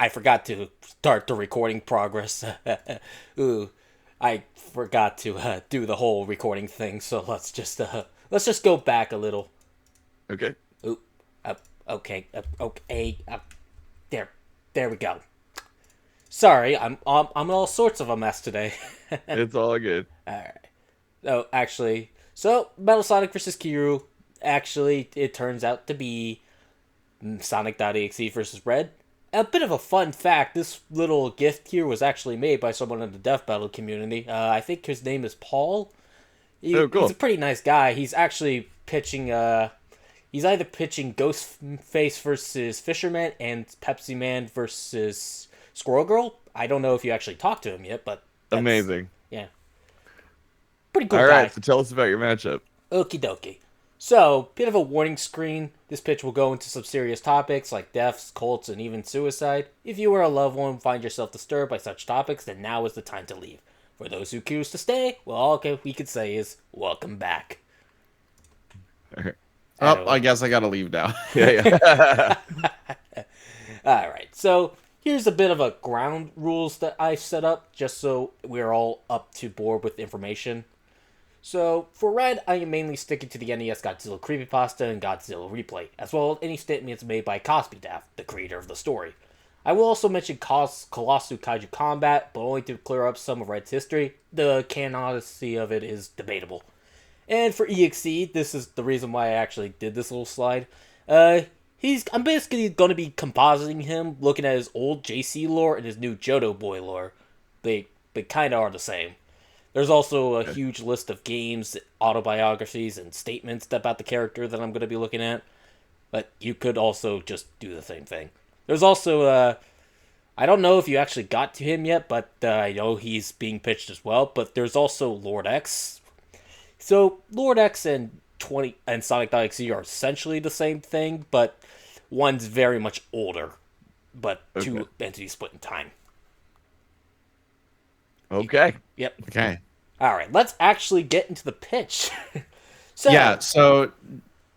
I forgot to start the recording progress. Ooh, I forgot to do the whole recording thing. So let's just go back a little. Okay. Ooh, okay, okay, there, there we go. Sorry, I'm all sorts of a mess today. It's all good. All right. Oh, actually, so Metal Sonic versus Kiryu. Actually, it turns out to be Sonic.EXE versus Red. A bit of a fun fact, this little gift here was actually made by someone in the Death Battle community. I think his name is Paul. Oh, He's a cool. pretty nice guy. He's actually pitching, he's either pitching Ghostface versus Fisherman and Pepsi Man versus Squirrel Girl. I don't know if you actually talked to him yet, but that's, Amazing. yeah, pretty cool All right, guy. so tell us about your matchup. Okie dokie. So, bit of a warning screen. This pitch will go into some serious topics like deaths, cults, and even suicide. If you or a loved one find yourself disturbed by such topics, then now is the time to leave. For those who choose to stay, well, all we could say is, welcome back. All right. Oh, Anyway. I guess I gotta leave now. Yeah. Alright, so here's a bit of a ground rules that I've set up, just so we're all up to board with information. So, for Red, I am mainly sticking to the NES Godzilla Creepypasta and Godzilla Replay, as well as any statements made by Cosby Daft, the creator of the story. I will also mention Colossal Kaiju Combat, but only to clear up some of Red's history. The canonicity of it is debatable. And for EXE, this is the reason why I actually did this little slide. I'm basically going to be compositing him, looking at his old JC lore and his new Johto Boy lore. They kind of are the same. There's also a huge list of games, autobiographies, and statements about the character that I'm going to be looking at. But you could also just do the same thing. There's also, I don't know if you actually got to him yet, but I know he's being pitched as well. But there's also Lord X. So Lord X and 20 and Sonic.exe are essentially the same thing, but one's very much older, but two Okay. entities split in time. Okay. Yep. Okay. All right, let's actually get into the pitch. So, Yeah, so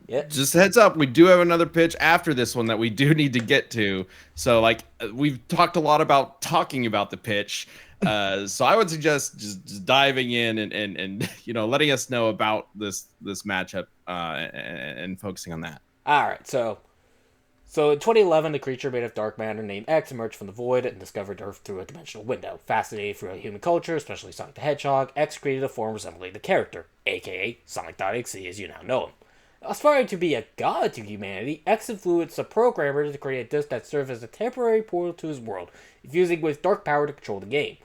yeah, just heads up, we do have another pitch after this one that we do need to get to. So we've talked a lot about talking about the pitch. So I would suggest just diving in and letting us know about this matchup and focusing on that. all right. So in 2011, a creature made of dark matter named X emerged from the void and discovered Earth through a dimensional window. Fascinated for human culture, especially Sonic the Hedgehog, X created a form resembling the character, aka Sonic.exe as you now know him. Aspiring to be a god to humanity, X influenced a programmer to create a disc that served as a temporary portal to his world, infusing with dark power to control the game.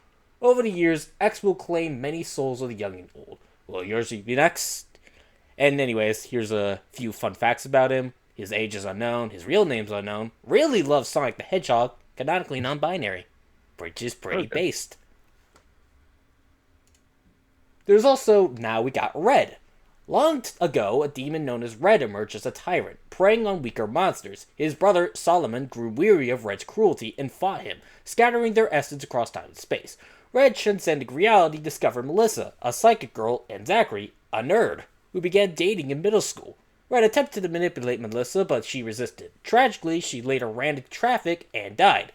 Over the years, X will claim many souls of the young and old. Will yours be next? And anyways, here's a few fun facts about him. His age is unknown, his real name's unknown, really loves Sonic the Hedgehog, canonically non-binary, which is pretty Okay. based. There's also, now we got Red. Long ago, a demon known as Red emerged as a tyrant, preying on weaker monsters. His brother, Solomon, grew weary of Red's cruelty and fought him, scattering their essence across time and space. Red, transcending reality, discovered Melissa, a psychic girl, and Zachary, a nerd, who began dating in middle school. Red attempted to manipulate Melissa, but she resisted. Tragically, she later ran into traffic and died.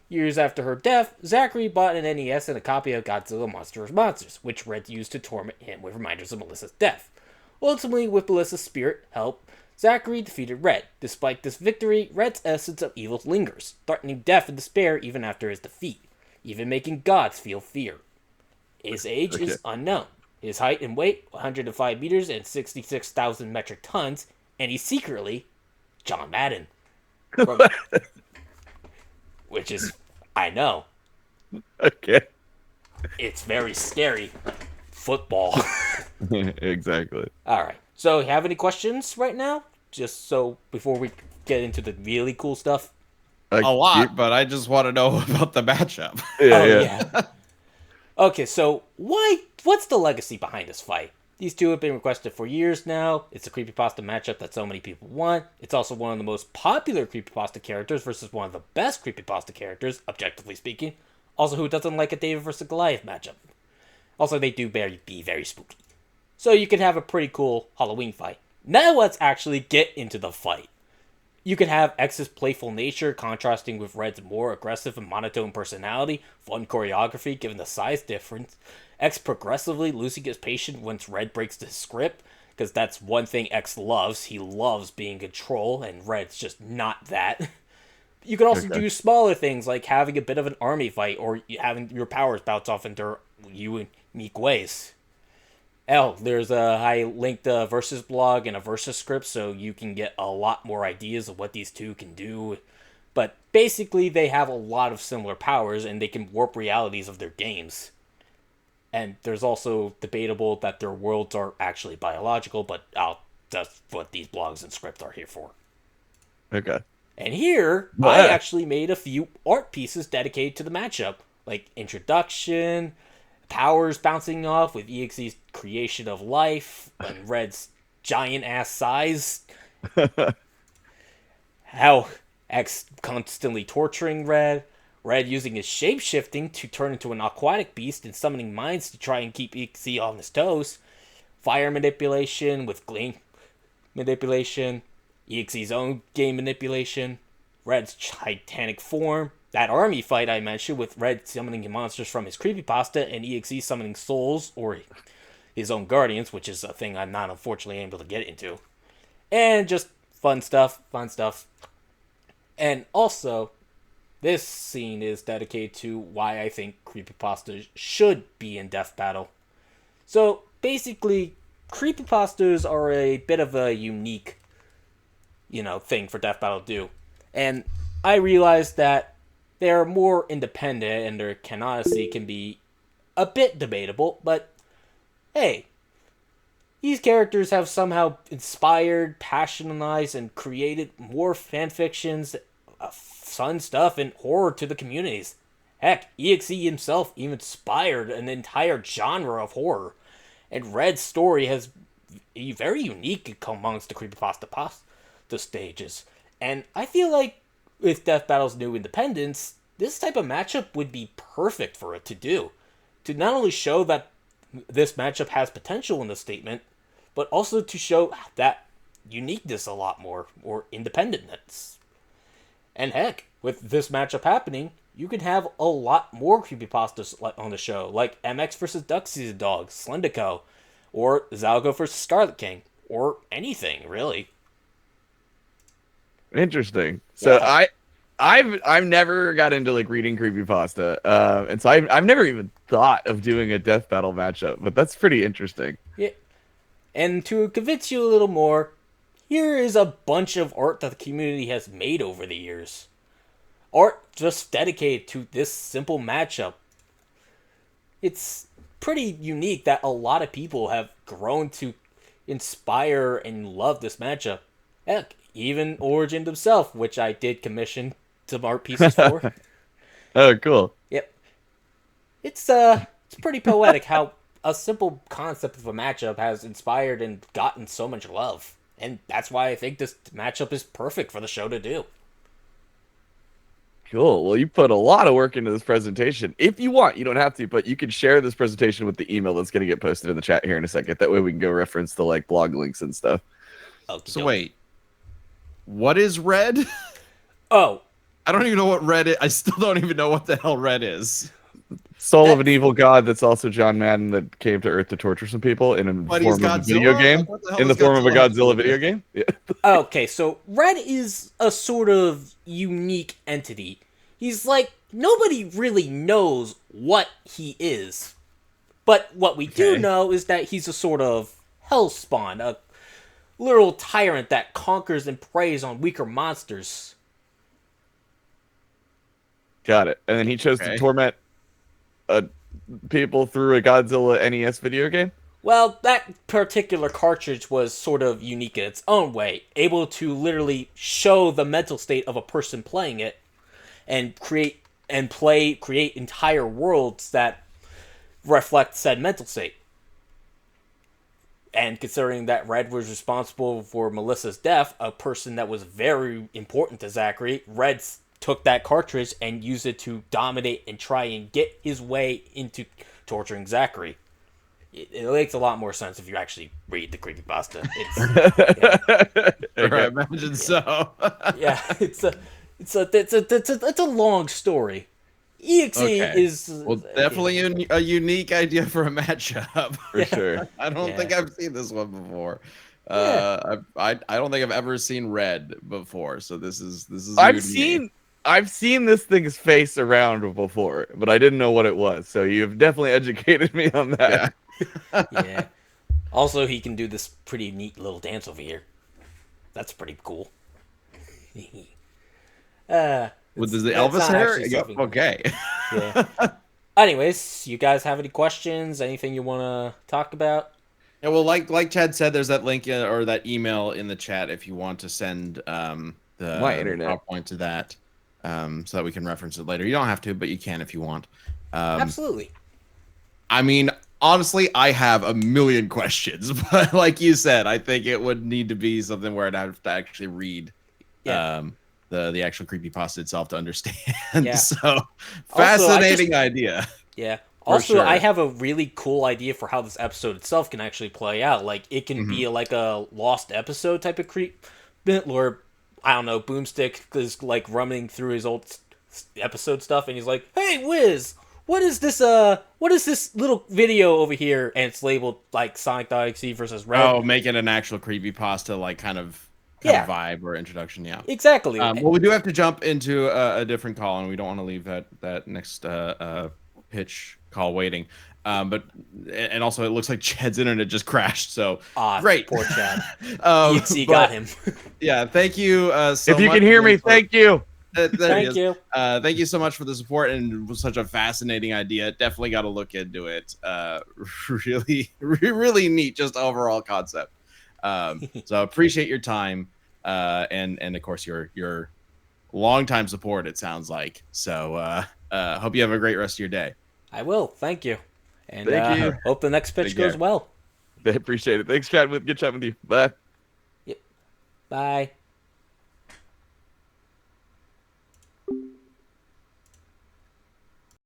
Years after her death, Zachary bought an NES and a copy of Godzilla Monsters, which Red used to torment him with reminders of Melissa's death. Ultimately, with Melissa's spirit help, Zachary defeated Red. Despite this victory, Red's essence of evil lingers, threatening death and despair even after his defeat, even making gods feel fear. His age Okay. is unknown. His height and weight, 105 meters and 66,000 metric tons, and he's secretly John Madden. From, which is, I know, Okay. it's very scary. Football. Exactly. Alright, so you have any questions right now? Just so before we get into the really cool stuff? A You- lot, but I just want to know about the matchup. yeah, Oh, yeah. yeah. Okay, so what's the legacy behind this fight? These two have been requested for years now. It's a creepypasta matchup that so many people want. It's also one of the most popular creepypasta characters versus one of the best creepypasta characters, objectively speaking. Also, who doesn't like a David versus Goliath matchup? Also, they do be very spooky. So you can have a pretty cool Halloween fight. Now let's actually get into the fight. You could have X's playful nature contrasting with Red's more aggressive and monotone personality, fun choreography given the size difference, X progressively losing his patience once Red breaks the script, because that's one thing X loves. He loves being in control, and Red's just not that. You could also Okay. do smaller things like having a bit of an army fight or having your powers bounce off into unique ways. Hell, there's I linked a versus blog and a versus script so you can get a lot more ideas of what these two can do. But basically, they have a lot of similar powers and they can warp realities of their games. And there's also debatable that their worlds are actually biological, but that's what these blogs and scripts are here for. Okay. And here, I What? actually made a few art pieces dedicated to the matchup, like introduction, powers bouncing off with EXE's creation of life, and Red's giant ass size, how X constantly torturing Red, Red using his shape-shifting to turn into an aquatic beast and summoning mines to try and keep EXE on his toes, fire manipulation with gleam manipulation, EXE's own game manipulation, Red's titanic form, that army fight I mentioned with Red summoning monsters from his creepypasta and EXE summoning souls or his own guardians, which is a thing I'm not unfortunately able to get into. And just fun stuff, fun stuff. And also, this scene is dedicated to why I think creepypastas should be in Death Battle. So, basically, creepypastas are a bit of a unique, thing for Death Battle to do. And I realized that they're more independent and their canonicity can be a bit debatable, but hey, these characters have somehow inspired, passionized, and created more fanfictions, fun stuff, and horror to the communities. Heck, EXE himself even inspired an entire genre of horror, and Red's story has very unique amongst the creepypasta stages. And I feel like with Death Battle's new independence, this type of matchup would be perfect for it to do. To not only show that this matchup has potential in the statement, but also to show that uniqueness a lot more, or independentness. And heck, with this matchup happening, you can have a lot more creepypastas on the show, like MX vs. Duxie's Dog, Slendico, or Zalgo vs. Scarlet King, or anything, really. Interesting. So Yeah. I've never got into like reading creepypasta, and so I've never even thought of doing a death battle matchup. But that's pretty interesting. Yeah. And to convince you a little more, here is a bunch of art that the community has made over the years. Art just dedicated to this simple matchup. It's pretty unique that a lot of people have grown to inspire and love this matchup. Heck, even Origin himself, which I did commission some art pieces for. Oh, cool. Yep. It's pretty poetic how a simple concept of a matchup has inspired and gotten so much love. And that's why I think this matchup is perfect for the show to do. Cool. Well, you put a lot of work into this presentation. If you want, you don't have to, but you can share this presentation with the email that's going to get posted in the chat here in a second. That way we can go reference the like blog links and stuff. So wait, what is red? Oh, I don't even know what red is. I still don't even know what the hell red is. Soul of an evil god that's also John Madden that came to Earth to torture some people in a But he's form of a video Godzilla? game. Like, what the hell In the does form of a Godzilla have to do Godzilla with video it? game? Yeah. okay, so Red is a sort of unique entity. He's like, nobody really knows what he is. But what we do Okay. know is that he's a sort of Hellspawn, a literal tyrant that conquers and preys on weaker monsters. Got it. And then he chose to Okay. torment people through a Godzilla NES video game? Well, that particular cartridge was sort of unique in its own way, able to literally show the mental state of a person playing it and create entire worlds that reflect said mental state. And considering that Red was responsible for Melissa's death, a person that was very important to Zachary, Red took that cartridge and used it to dominate and try and get his way into torturing Zachary. it makes a lot more sense if you actually read the creepypasta. It's I imagine so. yeah, it's a long story. EXE Okay. is Well, definitely a unique idea for a matchup. For sure. I don't Yeah. think I've seen this one before. Yeah. I don't think I've ever seen Red before, so this is I've new to me. seen this thing's face around before, but I didn't know what it was. So you've definitely educated me on that. Yeah. Yeah. Also, he can do this pretty neat little dance over here. That's pretty cool. With the that's Elvis not hair? actually Yeah, something- okay. Yeah. Anyways, you guys have any questions? Anything you want to talk about? Yeah, well, like Chad said, there's that link or that email in the chat if you want to send the My internet. PowerPoint to that, so that we can reference it later. You don't have to, but you can if you want. Absolutely. I mean, honestly, I have a million questions, but like you said, I think it would need to be something where I'd have to actually read Yeah. the actual creepypasta itself to understand. Yeah. So fascinating idea. Yeah. Also, sure. I have a really cool idea for how this episode itself can actually play out. Like, it can be like a lost episode type of creep bit, where, I don't know, Boomstick is like running through his old episode stuff, and he's like, "Hey, Wiz, what is this little video over here?" And it's labeled like Sonic.EXE versus Red. Oh, making an actual creepypasta like kind of vibe or introduction. Yeah. Exactly. Well, we do have to jump into a different call, and we don't want to leave that next pitch call waiting. But also it looks like Chad's internet just crashed. So great, Poor Chad. but, EXE got him. Yeah, thank you. So If you much can hear me, thank you. Thank you. Thank you so much for the support, and it was such a fascinating idea. Definitely got to look into it. Really neat, just overall concept. So appreciate your time, and of course your longtime support. It sounds like so. Hope you have a great rest of your day. I will. Thank you. And Thank you. hope the next pitch Take goes care. well. I appreciate it. Thanks, Chad. Good chatting with you. Bye. Bye.